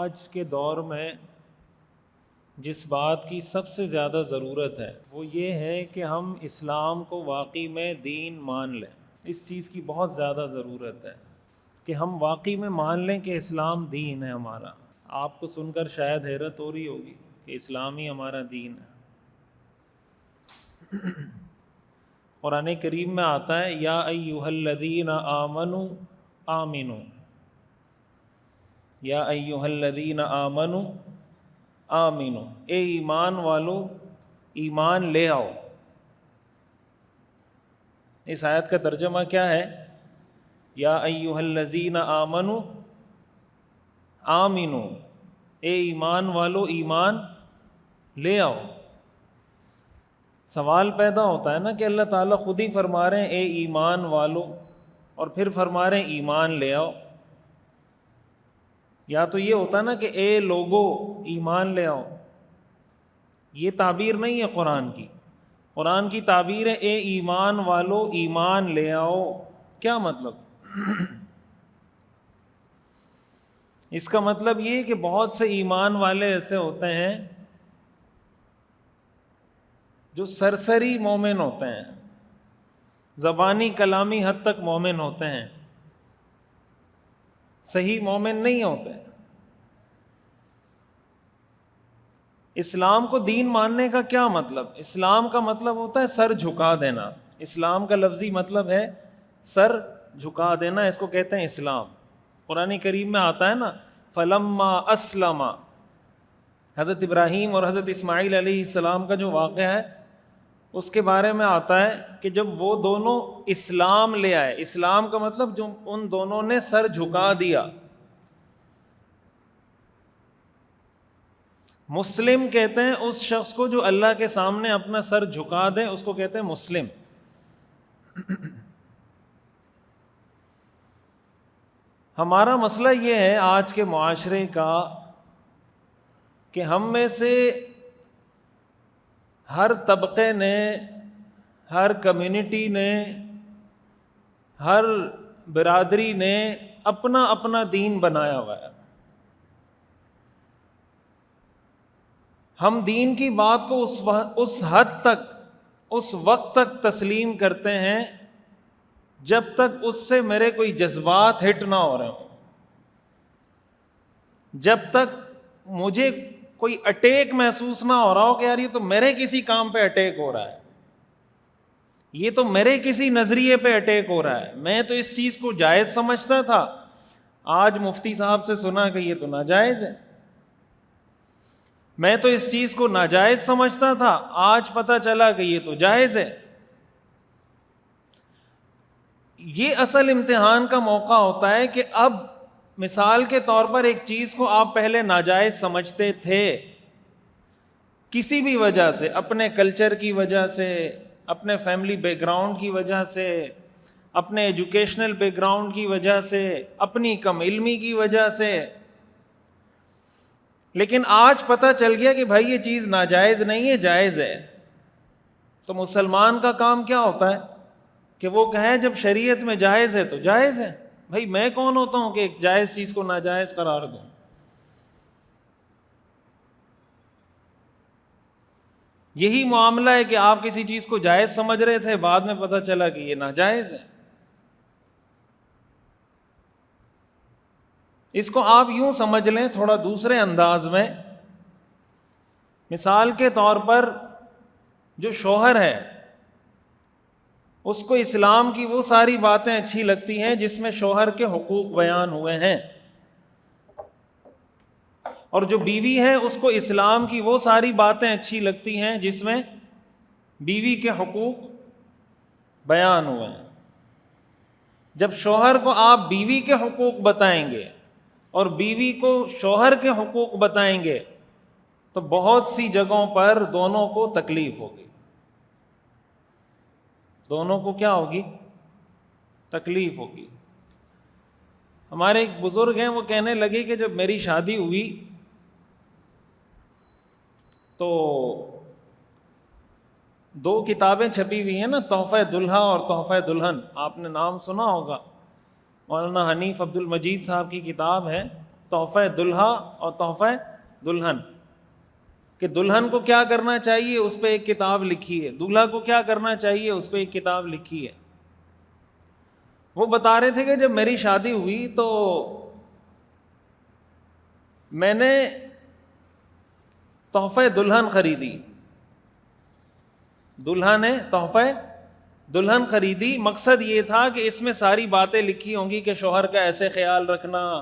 آج کے دور میں جس بات کی سب سے زیادہ ضرورت ہے وہ یہ ہے کہ ہم اسلام کو واقعی میں دین مان لیں۔ اس چیز کی بہت زیادہ ضرورت ہے کہ ہم واقعی میں مان لیں کہ اسلام دین ہے ہمارا۔ آپ کو سن کر شاید حیرت ہو رہی ہوگی کہ اسلام ہی ہمارا دین ہے۔ قرآن کریم میں آتا ہے یا ایھا الذین آمنوا آمنوا، یا ایھا الذین آمنوا آمنوا، اے ایمان والو ایمان لے آؤ۔ اس آیت کا ترجمہ کیا ہے؟ یا ایھا الذین آمنوا آمنوا، اے ایمان والو ایمان لے آؤ۔ سوال پیدا ہوتا ہے نا کہ اللہ تعالیٰ خود ہی فرما رہے ہیں اے ایمان والو، اور پھر فرما رہے ہیں ایمان لے آؤ۔ یا تو یہ ہوتا ہے نا کہ اے لوگو ایمان لے آؤ، یہ تعبیر نہیں ہے قرآن کی۔ قرآن کی تعبیر ہے اے ایمان والو ایمان لے آؤ۔ کیا مطلب؟ اس کا مطلب یہ کہ بہت سے ایمان والے ایسے ہوتے ہیں جو سرسری مومن ہوتے ہیں، زبانی کلامی حد تک مومن ہوتے ہیں، صحیح مومن نہیں ہوتے۔ اسلام کو دین ماننے کا کیا مطلب؟ اسلام کا مطلب ہوتا ہے سر جھکا دینا۔ اسلام کا لفظی مطلب ہے سر جھکا دینا، اس کو کہتے ہیں اسلام۔ قرآن کریم میں آتا ہے نا فلما اسلم، حضرت ابراہیم اور حضرت اسماعیل علیہ السلام کا جو واقعہ ہے اس کے بارے میں آتا ہے کہ جب وہ دونوں اسلام لے آئے، اسلام کا مطلب جو ان دونوں نے سر جھکا دیا۔ مسلم کہتے ہیں اس شخص کو جو اللہ کے سامنے اپنا سر جھکا دے، اس کو کہتے ہیں مسلم۔ ہمارا مسئلہ یہ ہے آج کے معاشرے کا کہ ہم میں سے ہر طبقے نے، ہر کمیونٹی نے، ہر برادری نے اپنا اپنا دین بنایا ہوا ہے۔ ہم دین کی بات کو اس حد تک، اس وقت تک تسلیم کرتے ہیں جب تک اس سے میرے کوئی جذبات ہٹ نہ ہو رہے ہوں، جب تک مجھے کوئی اٹیک محسوس نہ ہو رہا ہو کہ یار یہ تو میرے کسی کام پہ اٹیک ہو رہا ہے، یہ تو میرے کسی نظریے پہ اٹیک ہو رہا ہے۔ میں تو اس چیز کو جائز سمجھتا تھا، آج مفتی صاحب سے سنا کہ یہ تو ناجائز ہے۔ میں تو اس چیز کو ناجائز سمجھتا تھا، آج پتہ چلا کہ یہ تو جائز ہے۔ یہ اصل امتحان کا موقع ہوتا ہے کہ اب مثال کے طور پر ایک چیز کو آپ پہلے ناجائز سمجھتے تھے، کسی بھی وجہ سے، اپنے کلچر کی وجہ سے، اپنے فیملی بیک گراؤنڈ کی وجہ سے، اپنے ایجوکیشنل بیک گراؤنڈ کی وجہ سے، اپنی کم علمی کی وجہ سے، لیکن آج پتہ چل گیا کہ بھائی یہ چیز ناجائز نہیں ہے، جائز ہے۔ تو مسلمان کا کام کیا ہوتا ہے کہ وہ کہے جب شریعت میں جائز ہے تو جائز ہے۔ بھائی میں کون ہوتا ہوں کہ ایک جائز چیز کو ناجائز قرار دوں؟ یہی معاملہ ہے کہ آپ کسی چیز کو جائز سمجھ رہے تھے، بعد میں پتہ چلا کہ یہ ناجائز ہے۔ اس کو آپ یوں سمجھ لیں تھوڑا دوسرے انداز میں، مثال کے طور پر جو شوہر ہے اس کو اسلام کی وہ ساری باتیں اچھی لگتی ہیں جس میں شوہر کے حقوق بیان ہوئے ہیں، اور جو بیوی ہے اس کو اسلام کی وہ ساری باتیں اچھی لگتی ہیں جس میں بیوی کے حقوق بیان ہوئے ہیں۔ جب شوہر کو آپ بیوی کے حقوق بتائیں گے اور بیوی کو شوہر کے حقوق بتائیں گے تو بہت سی جگہوں پر دونوں کو تکلیف ہوگی۔ دونوں کو کیا ہوگی؟ تکلیف ہوگی۔ ہمارے ایک بزرگ ہیں، وہ کہنے لگے کہ جب میری شادی ہوئی تو 2 کتابیں چھپی ہوئی ہیں نا، تحفہ دلہا اور تحفہ دلہن، آپ نے نام سنا ہوگا، مولانا حنیف عبد المجید صاحب کی کتاب ہے تحفہ دلہا اور تحفہ دلہن، کہ دلہن کو کیا کرنا چاہیے اس پہ ایک کتاب لکھی ہے، دولہا کو کیا کرنا چاہیے اس پہ ایک کتاب لکھی ہے۔ وہ بتا رہے تھے کہ جب میری شادی ہوئی تو میں نے تحفہ دلہن خریدی، دلہا نے تحفہ دلہن خریدی، مقصد یہ تھا کہ اس میں ساری باتیں لکھی ہوں گی کہ شوہر کا ایسے خیال رکھنا،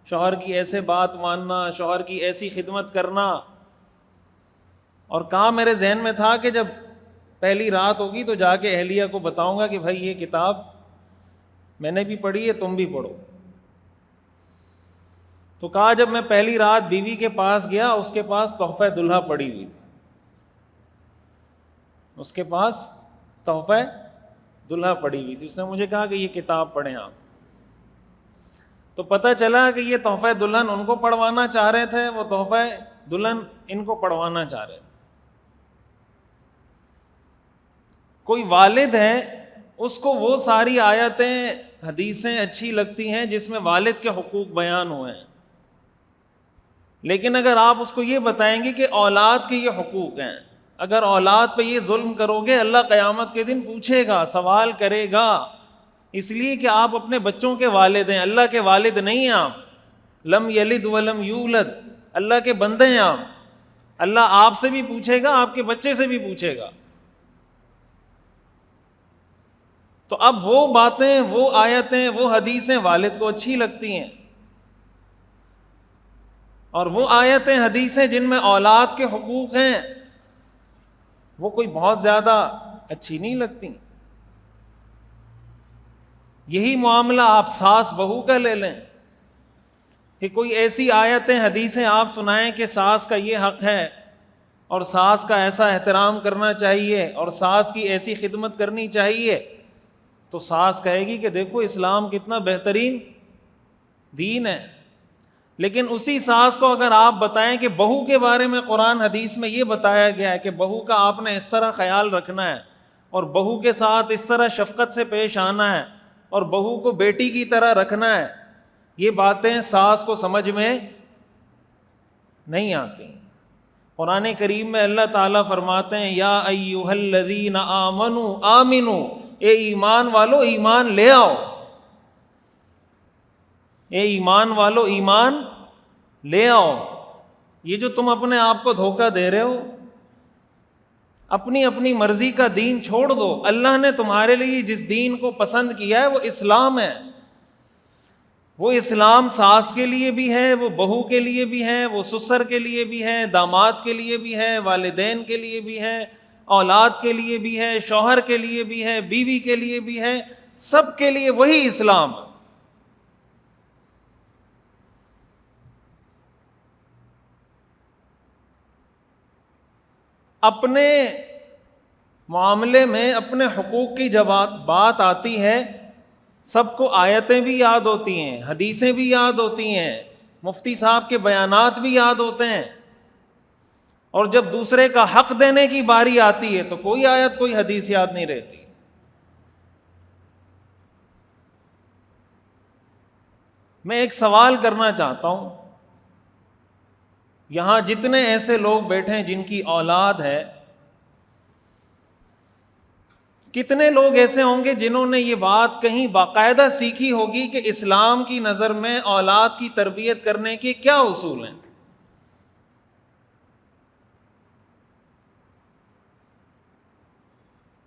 شوہر کی ایسے بات ماننا، شوہر کی ایسی خدمت کرنا۔ اور کہا میرے ذہن میں تھا کہ جب پہلی رات ہوگی تو جا کے اہلیہ کو بتاؤں گا کہ بھائی یہ کتاب میں نے بھی پڑھی ہے، تم بھی پڑھو۔ تو کہا جب میں پہلی رات بیوی کے پاس گیا، اس کے پاس تحفہ دلہا پڑی ہوئی تھی، اس کے پاس تحفہ دلہا پڑی ہوئی تھی۔ اس نے مجھے کہا کہ یہ کتاب پڑھیں آپ۔ تو پتہ چلا کہ یہ تحفہ دلہن ان کو پڑھوانا چاہ رہے تھے، وہ تحفہ دلہن ان کو پڑھوانا چاہ رہے تھے۔ کوئی والد ہے، اس کو وہ ساری آیتیں حدیثیں اچھی لگتی ہیں جس میں والد کے حقوق بیان ہوئے ہیں، لیکن اگر آپ اس کو یہ بتائیں گے کہ اولاد کے یہ حقوق ہیں، اگر اولاد پہ یہ ظلم کرو گے اللہ قیامت کے دن پوچھے گا، سوال کرے گا، اس لیے کہ آپ اپنے بچوں کے والد ہیں، اللہ کے والد نہیں ہیں آپ، لم یلد ولم یولد، اللہ کے بندے ہیں آپ، اللہ آپ سے بھی پوچھے گا، آپ کے بچے سے بھی پوچھے گا۔ تو اب وہ باتیں، وہ آیتیں، وہ حدیثیں والد کو اچھی لگتی ہیں، اور وہ آیتیں حدیثیں جن میں اولاد کے حقوق ہیں وہ کوئی بہت زیادہ اچھی نہیں لگتی۔ یہی معاملہ آپ ساس بہو کا لے لیں، کہ کوئی ایسی آیتیں حدیثیں آپ سنائیں کہ ساس کا یہ حق ہے اور ساس کا ایسا احترام کرنا چاہیے اور ساس کی ایسی خدمت کرنی چاہیے، تو ساس کہے گی کہ دیکھو اسلام کتنا بہترین دین ہے۔ لیکن اسی ساس کو اگر آپ بتائیں کہ بہو کے بارے میں قرآن حدیث میں یہ بتایا گیا ہے کہ بہو کا آپ نے اس طرح خیال رکھنا ہے اور بہو کے ساتھ اس طرح شفقت سے پیش آنا ہے اور بہو کو بیٹی کی طرح رکھنا ہے، یہ باتیں ساس کو سمجھ میں نہیں آتی۔ قرآن کریم میں اللہ تعالیٰ فرماتے ہیں یا ایھا الذین آمنوا آمنوا، اے ایمان والو ایمان لے آؤ، اے ایمان والو ایمان لے آؤ۔ یہ جو تم اپنے آپ کو دھوکہ دے رہے ہو، اپنی اپنی مرضی کا دین چھوڑ دو۔ اللہ نے تمہارے لیے جس دین کو پسند کیا ہے وہ اسلام ہے، وہ اسلام ساس کے لیے بھی ہے، وہ بہو کے لیے بھی ہے، وہ سسر کے لیے بھی ہے، داماد کے لیے بھی ہے، والدین کے لیے بھی ہے، اولاد کے لیے بھی ہے، شوہر کے لیے بھی ہے، بیوی کے لیے بھی ہے، سب کے لیے وہی اسلام ہے۔ اپنے معاملے میں اپنے حقوق کی جب بات آتی ہے، سب کو آیتیں بھی یاد ہوتی ہیں، حدیثیں بھی یاد ہوتی ہیں، مفتی صاحب کے بیانات بھی یاد ہوتے ہیں، اور جب دوسرے کا حق دینے کی باری آتی ہے تو کوئی آیت کوئی حدیث یاد نہیں رہتی۔ میں ایک سوال کرنا چاہتا ہوں، یہاں جتنے ایسے لوگ بیٹھے ہیں جن کی اولاد ہے، کتنے لوگ ایسے ہوں گے جنہوں نے یہ بات کہیں باقاعدہ سیکھی ہوگی کہ اسلام کی نظر میں اولاد کی تربیت کرنے کے کیا اصول ہیں؟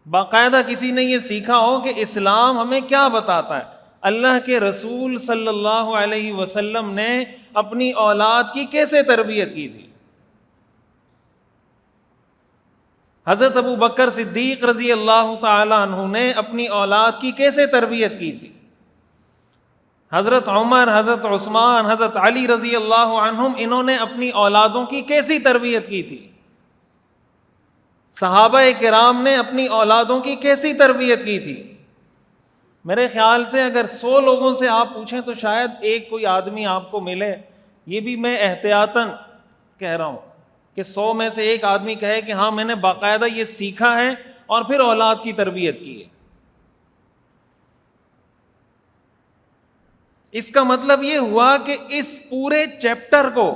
باقاعدہ کسی نے یہ سیکھا ہو کہ اسلام ہمیں کیا بتاتا ہے، اللہ کے رسول صلی اللہ علیہ وسلم نے اپنی اولاد کی کیسے تربیت کی تھی، حضرت ابو بکر صدیق رضی اللہ تعالی عنہ نے اپنی اولاد کی کیسے تربیت کی تھی، حضرت عمر، حضرت عثمان، حضرت علی رضی اللہ عنہم، انہوں نے اپنی اولادوں کی کیسی تربیت کی تھی، صحابہ کرام نے اپنی اولادوں کی کیسی تربیت کی تھی۔ میرے خیال سے اگر 100 لوگوں سے آپ پوچھیں تو شاید ایک کوئی آدمی آپ کو ملے، یہ بھی میں احتیاطاً کہہ رہا ہوں کہ 100 میں سے ایک آدمی کہے کہ ہاں میں نے باقاعدہ یہ سیکھا ہے اور پھر اولاد کی تربیت کی ہے۔ اس کا مطلب یہ ہوا کہ اس پورے چیپٹر کو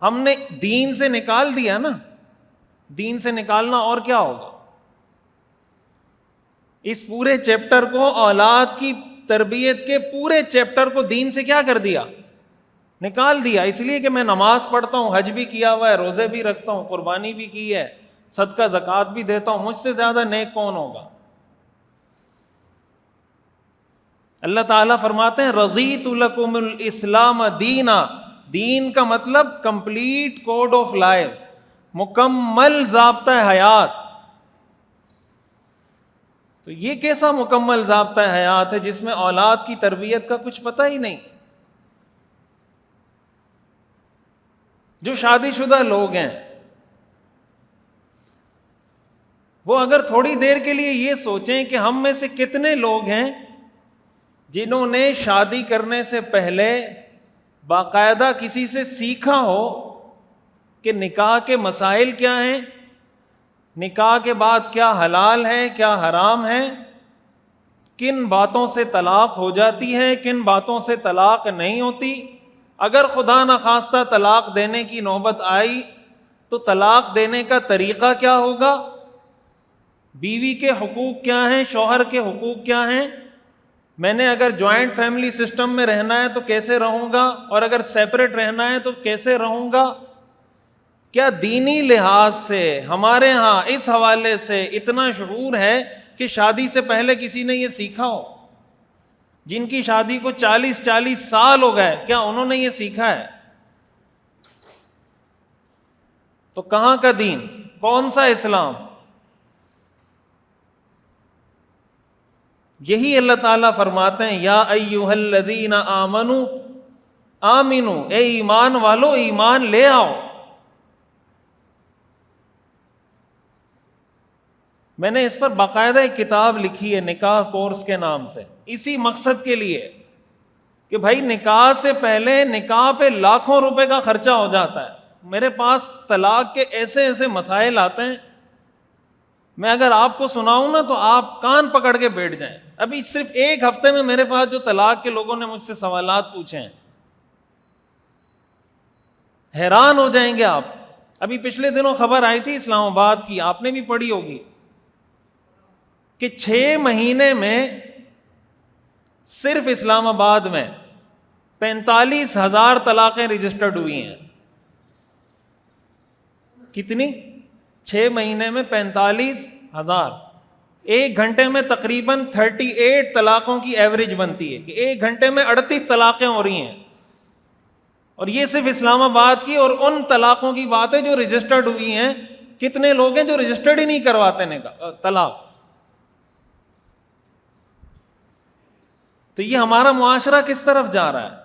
ہم نے دین سے نکال دیا نا. دین سے نکالنا اور کیا ہوگا؟ اس پورے چیپٹر کو، اولاد کی تربیت کے پورے چیپٹر کو دین سے کیا کر دیا؟ نکال دیا. اس لیے کہ میں نماز پڑھتا ہوں، حج بھی کیا ہوا ہے، روزے بھی رکھتا ہوں، قربانی بھی کی ہے، صدقہ زکوٰۃ بھی دیتا ہوں، مجھ سے زیادہ نیک کون ہوگا؟ اللہ تعالیٰ فرماتے ہیں رضیت لکم الاسلام دینا. دین کا مطلب کمپلیٹ کوڈ آف لائف، مکمل ضابطہ حیات. تو یہ کیسا مکمل ضابطہ حیات ہے جس میں اولاد کی تربیت کا کچھ پتہ ہی نہیں؟ جو شادی شدہ لوگ ہیں وہ اگر تھوڑی دیر کے لیے یہ سوچیں کہ ہم میں سے کتنے لوگ ہیں جنہوں نے شادی کرنے سے پہلے باقاعدہ کسی سے سیکھا ہو کہ نکاح کے مسائل کیا ہیں، نکاح کے بعد کیا حلال ہے کیا حرام ہے، کن باتوں سے طلاق ہو جاتی ہے کن باتوں سے طلاق نہیں ہوتی، اگر خدا نخواستہ طلاق دینے کی نوبت آئی تو طلاق دینے کا طریقہ کیا ہوگا، بیوی کے حقوق کیا ہیں، شوہر کے حقوق کیا ہیں، میں نے اگر جوائنٹ فیملی سسٹم میں رہنا ہے تو کیسے رہوں گا، اور اگر سیپریٹ رہنا ہے تو کیسے رہوں گا. کیا دینی لحاظ سے ہمارے ہاں اس حوالے سے اتنا شعور ہے کہ شادی سے پہلے کسی نے یہ سیکھا ہو؟ جن کی شادی کو 40 سال ہو گئے، کیا انہوں نے یہ سیکھا ہے؟ تو کہاں کا دین، کون سا اسلام؟ یہی اللہ تعالیٰ فرماتے ہیں یا ایھا الذین آمنوا آمنو، اے ایمان والو ایمان لے آؤ. میں نے اس پر باقاعدہ ایک کتاب لکھی ہے نکاح کورس کے نام سے، اسی مقصد کے لیے کہ بھائی نکاح سے پہلے نکاح پہ لاکھوں روپے کا خرچہ ہو جاتا ہے. میرے پاس طلاق کے ایسے ایسے مسائل آتے ہیں، میں اگر آپ کو سناؤں نا تو آپ کان پکڑ کے بیٹھ جائیں. ابھی صرف ایک ہفتے میں میرے پاس جو طلاق کے لوگوں نے مجھ سے سوالات پوچھے ہیں، حیران ہو جائیں گے آپ. ابھی پچھلے دنوں خبر آئی تھی اسلام آباد کی، آپ نے بھی پڑھی ہوگی، کہ 6 مہینے میں صرف اسلام آباد میں 45,000 طلاقیں رجسٹرڈ ہوئی ہیں. کتنی؟ 6 مہینے میں 45,000. ایک گھنٹے میں تقریباً 38 طلاقوں کی ایوریج بنتی ہے کہ ایک گھنٹے میں 38 طلاقیں ہو رہی ہیں. اور یہ صرف اسلام آباد کی، اور ان طلاقوں کی بات ہے جو رجسٹرڈ ہوئی ہیں. کتنے لوگ ہیں جو رجسٹرڈ ہی نہیں کرواتے طلاق؟ تو یہ ہمارا معاشرہ کس طرف جا رہا ہے؟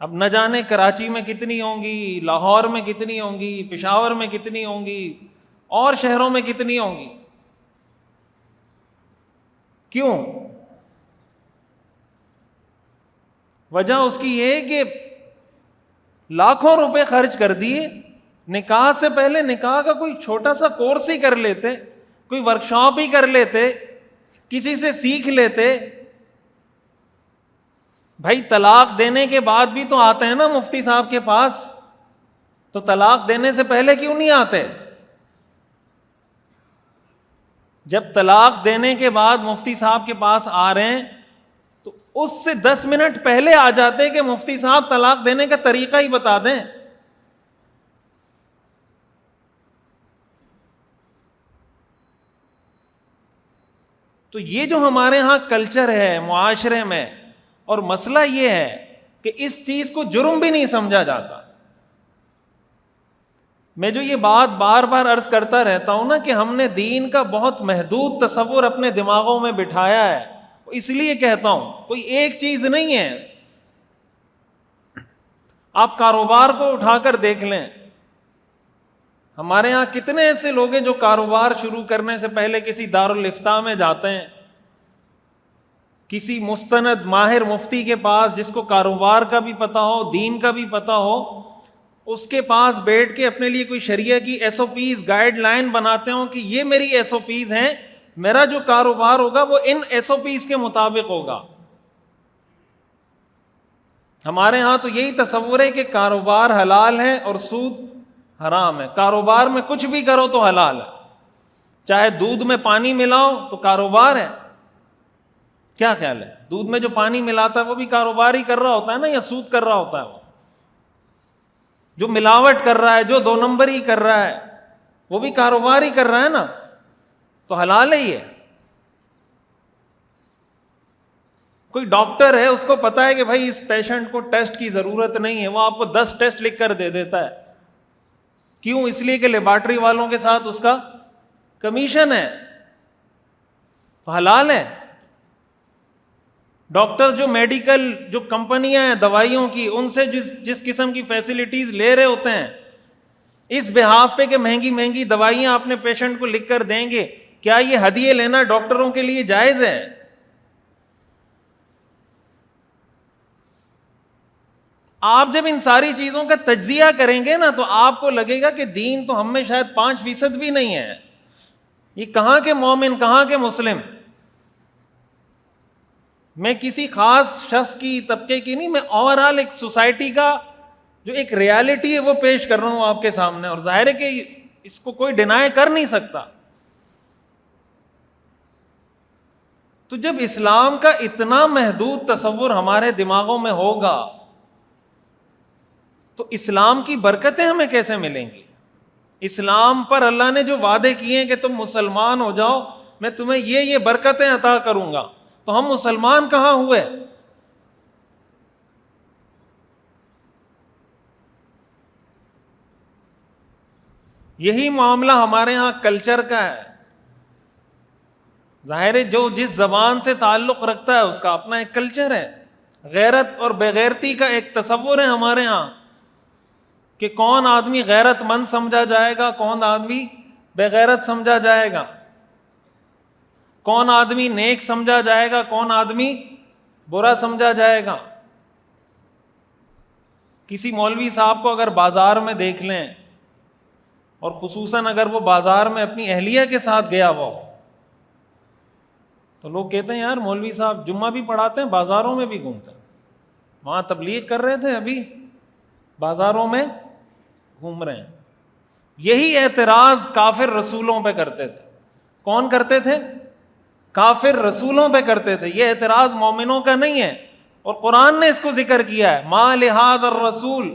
اب نہ جانے کراچی میں کتنی ہوں گی، لاہور میں کتنی ہوں گی، پشاور میں کتنی ہوں گی، اور شہروں میں کتنی ہوں گی. کیوں؟ وجہ اس کی یہ کہ لاکھوں روپے خرچ کر دیے. نکاح سے پہلے نکاح کا کوئی چھوٹا سا کورس ہی کر لیتے، کوئی ورکشاپ ہی کر لیتے، کسی سے سیکھ لیتے. بھائی طلاق دینے کے بعد بھی تو آتے ہیں نا مفتی صاحب کے پاس، تو طلاق دینے سے پہلے کیوں نہیں آتے؟ جب طلاق دینے کے بعد مفتی صاحب کے پاس آ رہے ہیں تو اس سے 10 منٹ پہلے آ جاتے کہ مفتی صاحب طلاق دینے کا طریقہ ہی بتا دیں. تو یہ جو ہمارے ہاں کلچر ہے معاشرے میں، اور مسئلہ یہ ہے کہ اس چیز کو جرم بھی نہیں سمجھا جاتا. میں جو یہ بات بار بار عرض کرتا رہتا ہوں نا کہ ہم نے دین کا بہت محدود تصور اپنے دماغوں میں بٹھایا ہے، اس لیے کہتا ہوں کوئی ایک چیز نہیں ہے. آپ کاروبار کو اٹھا کر دیکھ لیں، ہمارے ہاں کتنے ایسے لوگ ہیں جو کاروبار شروع کرنے سے پہلے کسی دارالافتاء میں جاتے ہیں، کسی مستند ماہر مفتی کے پاس جس کو کاروبار کا بھی پتہ ہو دین کا بھی پتہ ہو، اس کے پاس بیٹھ کے اپنے لیے کوئی شریعہ کی SOPs گائیڈ لائن بناتے ہوں کہ یہ میری SOPs ہیں، میرا جو کاروبار ہوگا وہ ان SOPs کے مطابق ہوگا. ہمارے ہاں تو یہی تصور ہے کہ کاروبار حلال ہے اور سود حرام ہے. کاروبار میں کچھ بھی کرو تو حلال ہے. چاہے دودھ میں پانی ملاؤ تو کاروبار ہے. کیا خیال ہے؟ دودھ میں جو پانی ملاتا ہے وہ بھی کاروبار ہی کر رہا ہوتا ہے نا, یا سود کر رہا ہوتا ہے؟ وہ جو ملاوٹ کر رہا ہے, جو 2 نمبر ہی کر رہا ہے, وہ بھی کاروبار ہی کر رہا ہے نا, تو حلال ہے یہ. کوئی ڈاکٹر ہے, اس کو پتا ہے کہ بھائی اس پیشنٹ کو ٹیسٹ کی ضرورت نہیں ہے, وہ آپ کو 10 ٹیسٹ لکھ کر دے دیتا ہے. کیوں؟ اس لیے کہ لیبارٹری والوں کے ساتھ اس کا کمیشن ہے, تو حلال ہے. ڈاکٹر جو میڈیکل جو کمپنیاں ہیں دوائیوں کی, ان سے جس قسم کی فیسلٹیز لے رہے ہوتے ہیں اس بہاف پہ کہ مہنگی مہنگی دوائیاں اپنے پیشنٹ کو لکھ کر دیں گے, کیا یہ ہدیے لینا ڈاکٹروں کے لیے جائز ہے؟ آپ جب ان ساری چیزوں کا تجزیہ کریں گے نا تو آپ کو لگے گا کہ دین تو ہم میں شاید 5% بھی نہیں ہے. یہ کہاں کے مومن, کہاں کے مسلم. میں کسی خاص شخص کی, طبقے کی نہیں, میں اوورآل ایک سوسائٹی کا جو ایک ریالٹی ہے وہ پیش کر رہا ہوں آپ کے سامنے, اور ظاہر ہے کہ اس کو کوئی ڈینائی کر نہیں سکتا. تو جب اسلام کا اتنا محدود تصور ہمارے دماغوں میں ہوگا تو اسلام کی برکتیں ہمیں کیسے ملیں گی؟ اسلام پر اللہ نے جو وعدے کیے ہیں کہ تم مسلمان ہو جاؤ, میں تمہیں یہ برکتیں عطا کروں گا, تو ہم مسلمان کہاں ہوئے؟ یہی معاملہ ہمارے ہاں کلچر کا ہے. ظاہر ہے جو جس زبان سے تعلق رکھتا ہے اس کا اپنا ایک کلچر ہے. غیرت اور بغیرتی کا ایک تصور ہے ہمارے ہاں کہ کون آدمی غیرت مند سمجھا جائے گا, کون آدمی بغیرت سمجھا جائے گا, کون آدمی نیک سمجھا جائے گا, کون آدمی برا سمجھا جائے گا. کسی مولوی صاحب کو اگر بازار میں دیکھ لیں, اور خصوصاً اگر وہ بازار میں اپنی اہلیہ کے ساتھ گیا ہوا ہو, تو لوگ کہتے ہیں یار مولوی صاحب جمعہ بھی پڑھاتے ہیں, بازاروں میں بھی گھومتے ہیں. وہاں تبلیغ کر رہے تھے, ابھی بازاروں میں گھوم رہے ہیں. یہی اعتراض کافر رسولوں پہ کرتے تھے. کون کرتے تھے؟ کافر رسولوں پہ کرتے تھے. یہ اعتراض مومنوں کا نہیں ہے, اور قرآن نے اس کو ذکر کیا ہے. ما لہذا الرسول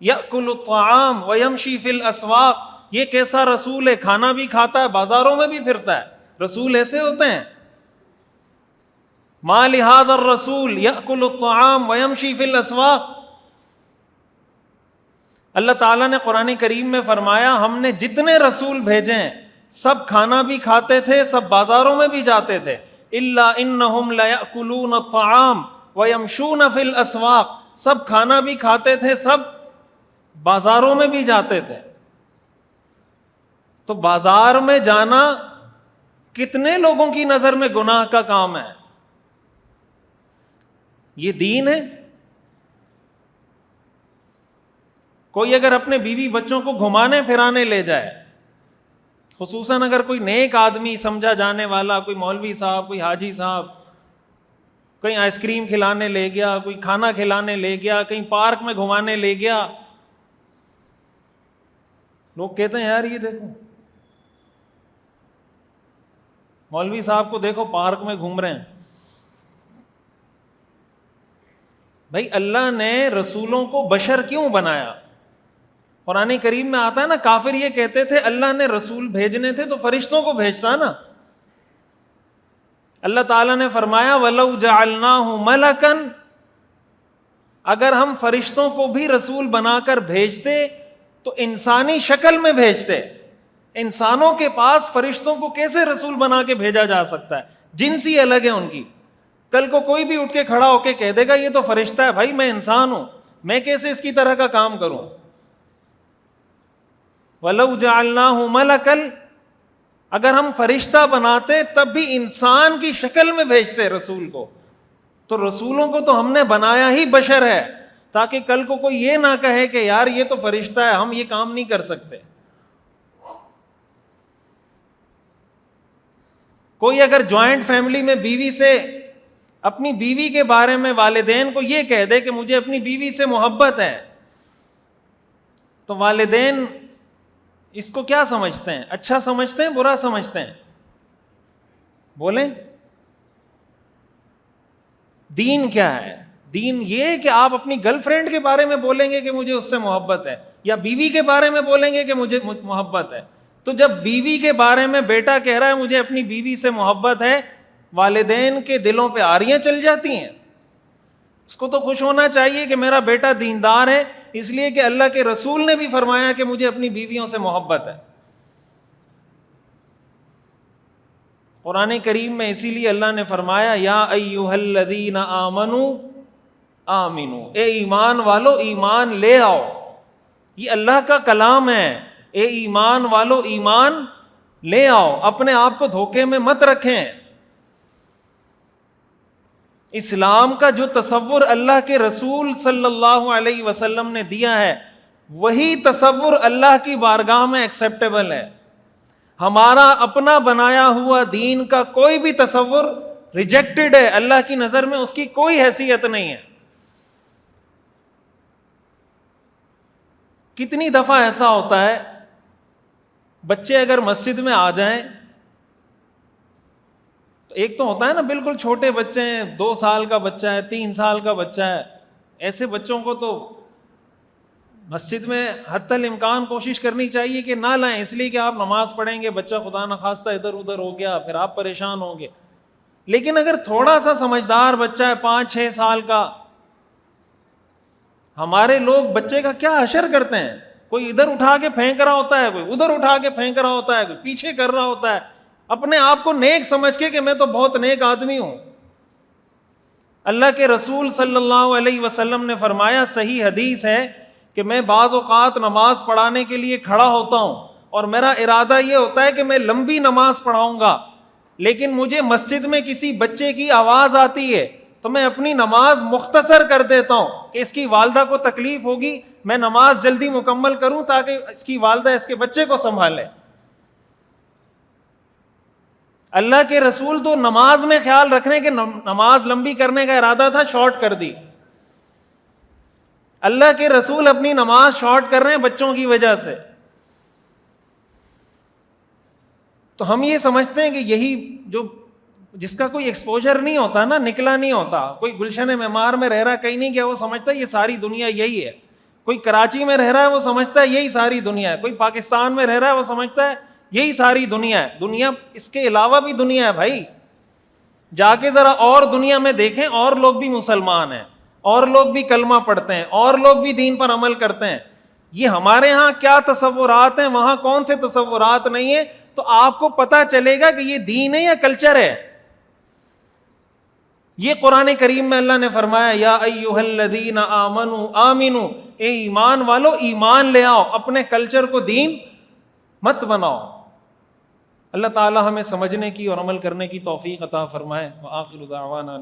یأکل الطعام ویمشی فی الاسواق. یہ کیسا رسول ہے, کھانا بھی کھاتا ہے, بازاروں میں بھی پھرتا ہے. رسول ایسے ہوتے ہیں. ما لہذا الرسول یأکل الطعام ویمشی فی الاسواق. اللہ تعالیٰ نے قرآن کریم میں فرمایا ہم نے جتنے رسول بھیجے ہیں سب کھانا بھی کھاتے تھے, سب بازاروں میں بھی جاتے تھے. الا انہم لیأکلون الطعام ویمشون فی الاسواق. سب کھانا بھی کھاتے تھے, سب بازاروں میں بھی جاتے تھے. تو بازار میں جانا کتنے لوگوں کی نظر میں گناہ کا کام ہے؟ یہ دین ہے؟ کوئی اگر اپنے بیوی بچوں کو گھمانے پھرانے لے جائے, خصوصاً اگر کوئی نیک آدمی سمجھا جانے والا, کوئی مولوی صاحب, کوئی حاجی صاحب, کہیں آئس کریم کھلانے لے گیا, کوئی کھانا کھلانے لے گیا, کہیں پارک میں گھمانے لے گیا, لوگ کہتے ہیں یار یہ دیکھو مولوی صاحب کو دیکھو پارک میں گھوم رہے ہیں. بھائی اللہ نے رسولوں کو بشر کیوں بنایا؟ قرآن کریم میں آتا ہے نا, کافر یہ کہتے تھے اللہ نے رسول بھیجنے تھے تو فرشتوں کو بھیجتا نا. اللہ تعالیٰ نے فرمایا وَلَوْ جَعَلْنَاهُ مَلَكًا, اگر ہم فرشتوں کو بھی رسول بنا کر بھیجتے تو انسانی شکل میں بھیجتے. انسانوں کے پاس فرشتوں کو کیسے رسول بنا کے بھیجا جا سکتا ہے؟ جنسی الگ ہے ان کی. کل کو کوئی بھی اٹھ کے کھڑا ہو کے کہہ دے گا یہ تو فرشتہ ہے, بھائی میں انسان ہوں, میں کیسے اس کی طرح کا کام کروں؟ وَلَوْ جَعَلْنَاهُ مَلَكًا, اگر ہم فرشتہ بناتے تب بھی انسان کی شکل میں بھیجتے رسول کو. تو رسولوں کو تو ہم نے بنایا ہی بشر ہے تاکہ کل کو کوئی یہ نہ کہے کہ یار یہ تو فرشتہ ہے, ہم یہ کام نہیں کر سکتے. کوئی اگر جوائنٹ فیملی میں بیوی سے اپنی بیوی کے بارے میں والدین کو یہ کہہ دے کہ مجھے اپنی بیوی سے محبت ہے، تو والدین اس کو کیا سمجھتے ہیں؟ اچھا سمجھتے ہیں، برا سمجھتے ہیں؟ بولیں۔ دین کیا ہے؟ دین یہ کہ آپ اپنی گرل فرینڈ کے بارے میں بولیں گے کہ مجھے اس سے محبت ہے، یا بیوی کے بارے میں بولیں گے کہ مجھے محبت ہے؟ تو جب بیوی کے بارے میں بیٹا کہہ رہا ہے مجھے اپنی بیوی سے محبت ہے، والدین کے دلوں پہ آریاں چل جاتی ہیں۔ اس کو تو خوش ہونا چاہیے کہ میرا بیٹا دیندار ہے، اس لیے کہ اللہ کے رسول نے بھی فرمایا کہ مجھے اپنی بیویوں سے محبت ہے۔ قرآن کریم میں اسی لیے اللہ نے فرمایا یا ایھا الذین آمنوا آمنو، اے ایمان والو ایمان لے آؤ۔ یہ اللہ کا کلام ہے، اے ایمان والو ایمان لے آؤ، اپنے آپ کو دھوکے میں مت رکھیں۔ اسلام کا جو تصور اللہ کے رسول صلی اللہ علیہ وسلم نے دیا ہے، وہی تصور اللہ کی بارگاہ میں ایکسیپٹیبل ہے۔ ہمارا اپنا بنایا ہوا دین کا کوئی بھی تصور ریجیکٹڈ ہے، اللہ کی نظر میں اس کی کوئی حیثیت نہیں ہے۔ کتنی دفعہ ایسا ہوتا ہے، بچے اگر مسجد میں آ جائیں، ایک تو ہوتا ہے نا بالکل چھوٹے بچے ہیں، 2 سال کا بچہ ہے، 3 سال کا بچہ ہے، ایسے بچوں کو تو مسجد میں حتی الامکان کوشش کرنی چاہیے کہ نہ لائیں، اس لیے کہ آپ نماز پڑھیں گے، بچہ خدا نخواستہ ادھر ادھر ہو گیا، پھر آپ پریشان ہوں گے۔ لیکن اگر تھوڑا سا سمجھدار بچہ ہے 5-6 سال کا، ہمارے لوگ بچے کا کیا حشر کرتے ہیں، کوئی ادھر اٹھا کے پھینک رہا ہوتا ہے، کوئی ادھر اٹھا کے پھینک رہا ہوتا ہے، کوئی پیچھے کر رہا ہوتا ہے، اپنے آپ کو نیک سمجھ کے کہ میں تو بہت نیک آدمی ہوں۔ اللہ کے رسول صلی اللہ علیہ وسلم نے فرمایا، صحیح حدیث ہے کہ میں بعض اوقات نماز پڑھانے کے لیے کھڑا ہوتا ہوں اور میرا ارادہ یہ ہوتا ہے کہ میں لمبی نماز پڑھاؤں گا، لیکن مجھے مسجد میں کسی بچے کی آواز آتی ہے تو میں اپنی نماز مختصر کر دیتا ہوں کہ اس کی والدہ کو تکلیف ہوگی، میں نماز جلدی مکمل کروں تاکہ اس کی والدہ اس کے بچے کو سنبھالے۔ اللہ کے رسول تو نماز میں خیال رکھنے کے نماز لمبی کرنے کا ارادہ تھا، شارٹ کر دی۔ اللہ کے رسول اپنی نماز شارٹ کر رہے ہیں بچوں کی وجہ سے۔ تو ہم یہ سمجھتے ہیں کہ یہی جو جس کا کوئی ایکسپوجر نہیں ہوتا نا، نکلا نہیں ہوتا، کوئی گلشن معمار میں رہ رہا ہے، کہیں نہیں گیا، وہ سمجھتا ہے یہ ساری دنیا یہی ہے۔ کوئی کراچی میں رہ رہا ہے، وہ سمجھتا ہے یہی ساری دنیا ہے۔ کوئی پاکستان میں رہ رہا ہے، وہ سمجھتا ہے یہی ساری دنیا ہے۔ دنیا اس کے علاوہ بھی دنیا ہے بھائی، جا کے ذرا اور دنیا میں دیکھیں، اور لوگ بھی مسلمان ہیں، اور لوگ بھی کلمہ پڑھتے ہیں، اور لوگ بھی دین پر عمل کرتے ہیں۔ یہ ہمارے ہاں کیا تصورات ہیں، وہاں کون سے تصورات نہیں ہیں، تو آپ کو پتہ چلے گا کہ یہ دین ہے یا کلچر ہے۔ یہ قرآن کریم میں اللہ نے فرمایا یا ایھا الذین آمنوا آمنو، اے ایمان والو ایمان لے آؤ، اپنے کلچر کو دین مت بناؤ۔ اللہ تعالی ہمیں سمجھنے کی اور عمل کرنے کی توفیق عطا فرمائے۔ وآخر دعوانا